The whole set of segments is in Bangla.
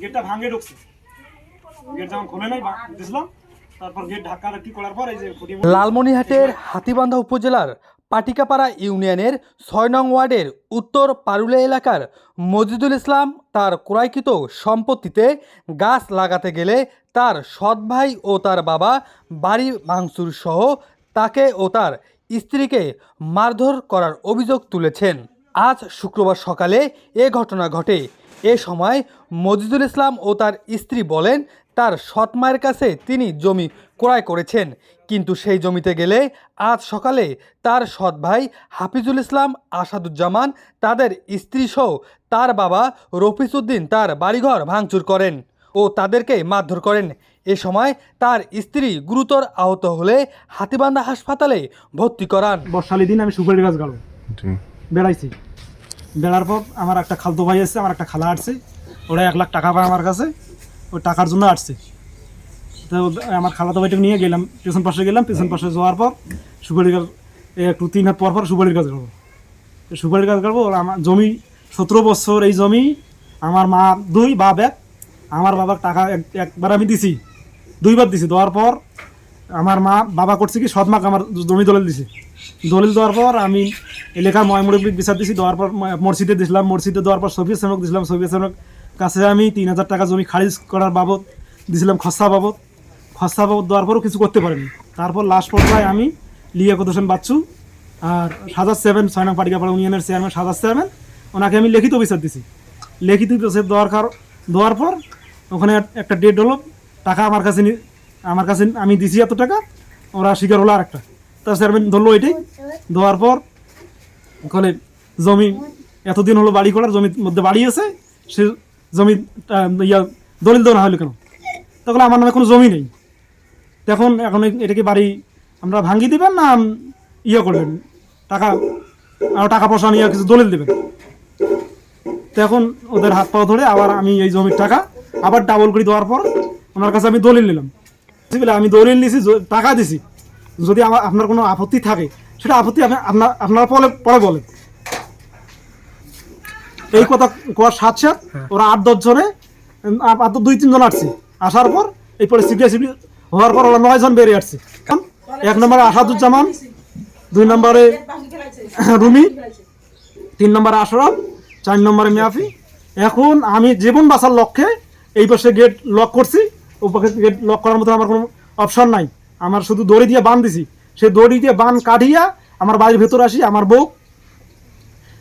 গেটটা ভাঙে ঢুকছে, গেট যখন খুলে নাই দিছিলাম, তারপর গেট ধাক্কাধাক্কি করার পর এই যে লালমনিরহাটের হাতীবান্ধা উপজেলার পাটিকাপাড়া ইউনিয়নের ৬ নং ওয়ার্ডের উত্তর পারুলে এলাকার মজিদুল ইসলাম তার ক্রয়কৃত সম্পত্তিতে গাছ লাগাতে গেলে তার সৎ ভাই ও তার বাবা বাড়ি ভাঙচুর সহ তাকে ও তার স্ত্রীকে মারধর করার অভিযোগ তুলেছেন। আজ শুক্রবার সকালে এ ঘটনা ঘটে। এ সময় মজিদুল ইসলাম ও তার স্ত্রী বলেন তার সৎ মায়ের কাছে তিনি জমি ক্রয় করেছেন, কিন্তু সেই জমিতে গেলে আজ সকালে তার সৎ ভাই হাফিজুল ইসলাম, আসাদুজ্জামান, তাদের স্ত্রীসহ তার বাবা রফিজউদ্দিন তার বাড়িঘর ভাঙচুর করেন ও তাদেরকে মারধর করেন। এ সময় তার স্ত্রী গুরুতর আহত হলে হাতীবান্ধা হাসপাতালে ভর্তি করান। বর্ষালি দিন আমি সুপারি গাছ গাড়ো বেড়াইছি, বেড়ার পর আমার একটা খালতো ভাই আসছে, আমার একটা খালা আসছে, ওরা 1 লাখ টাকা পায় আমার কাছে, ওই টাকার জন্য আসছে। তো আমার খালাতো ভাইটাকে নিয়ে গেলাম, পেছন পাশে গেলাম, পেছন পাশে যাওয়ার পর সুপারি গাছ একটু 3 হাত পর সুপারির গাছ গাড়বো, সুপারির গাছ গাড়বো। আমার জমি 17 বছর, এই জমি আমার মা 2 বাপ 1, আমার বাবার টাকা একবার আমি দিছি, 2বার দিছি। দেওয়ার পর আমার মা বাবা করছে কি সৎ মাকে আমার জমি দলিল দিছে, দলিল দেওয়ার পর আমি এলাকার ময়মুরব্বী বিচার দিছি, দেওয়ার পর মসজিদে দিছিলাম, মসজিদে দেওয়ার পর সফিয়া সেবক দিছিলাম, সফিয়া সেবক কাছে আমি 3000 টাকা জমি খারিজ করার বাবদ দিছিলাম, খসড়া বাবদ দেওয়ার পরও কিছু করতে পারেনি। তারপর লাস্ট পর্যায়ে আমি লিয়াকত হোসেন বাচ্চু আর সাজাদ 7 6 নং পাটিকাপাড়া ইউনিয়নের চেয়ারম্যান সাজাদ 7, ওনাকে আমি লিখিত বিচার দিছি। লিখিত বিচার দেওয়ার পর ওখানে একটা ডেট হলো, টাকা আমার কাছে আমি দিছি এত টাকা, ওরা স্বীকার হলো আরেকটা, তার চেয়ারম্যান ধরলো এটাই। দেওয়ার পর ওখানে জমি এতদিন হলো বাড়ি করার, জমির মধ্যে বাড়ি আছে, সে জমি দলিল দেওয়া হলো কেন? তখন আমার নামে কোনো জমি নেই। এখন এটাকে বাড়ি আমরা ভাঙিয়ে দিবেন না করবেন, টাকা পয়সা নিয়ে কিছু দলিল দেবেন? তখন ওদের হাত পা ধরে আবার আমি এই জমির টাকা আবার ডাবল করে দেওয়ার পর ওনার কাছে আমি দলিল নিলাম। আমি দলিল নিয়েছি, টাকা দিছি, যদি আপনার কোনো আপত্তি থাকে সেটা আপত্তি আপনারা পরে বলেন। এই কথা কোয়ার সাথে ওরা 8-10 জনে 2-3 জন আসছে, আসার পর এই পরে সিপিআইসিপি হওয়ার পর ওরা 9 জন বেরিয়ে আসছে। 1 নম্বরে আসাদুজ্জামান, 2 নম্বরে রুমি, 3 নম্বরে আশরাফ, 4 নম্বরে মিয়াফি। এখন আমি জীবন বাঁচার লক্ষ্যে এই পাশে গেট লক করছি, ও পাশে গেট লক করার মতো আমার কোনো অপশন নাই। আমার শুধু দড়ি দিয়ে বান দিছি, সেই দড়ি দিয়ে বান কাটিয়া আমার বাড়ির ভেতর আসি, আমার বউ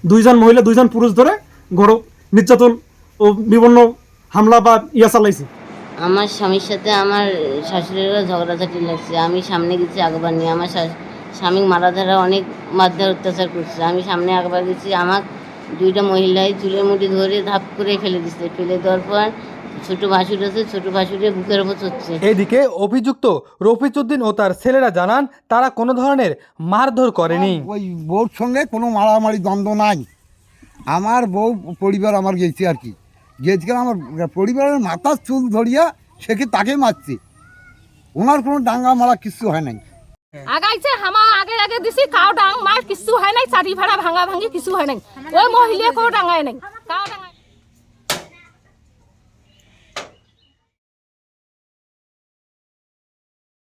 2 জন মহিলা 2 জন পুরুষ ধরে ঘর নির্যাতন ও বিভিন্ন হামলা বা চালাইছে। আমার স্বামীর সাথে আমার শাশুড়িরা ঝগড়াঝাটি লাগছে, আমি সামনে গেছি আগবার নিয়ে, আমার স্বামী মারা ধারা অনেক মারধর অত্যাচার করছে, আমি সামনে আগবার গেছি, আমার 2টা মহিলাই চুলের মুঠি ধরে ধাপ করে ফেলে দিচ্ছে, ফেলে দেওয়ার পর ছোট ভাসুর আছে, ছোট ভাসুরে বুকের ওপর চড়ছে। এদিকে অভিযুক্ত রফিজউদ্দিন ও তার ছেলেরা জানান তারা কোনো ধরনের মারধর করেনি। ওই বউর সঙ্গে কোনো মারামারি দ্বন্দ্ব নাই, আমার বউ পরিবার আমার গেছে আর কি, গেছে আমার পরিবারের মাথার চুল ধরিয়া সেকে তাকে মারছে, ওনার কোনো ডাঙ্গা মারা কিচ্ছু হয় নাই। আগাইছে হামা আগে দিছি, কাউ ডাং মার কিছু হয় নাই, চারি ভাড়া ভাঙা ভাঙি কিছু হয় নাই, ওই মহিলা কেউ ডাঙায় নাই, কাউ ডাঙা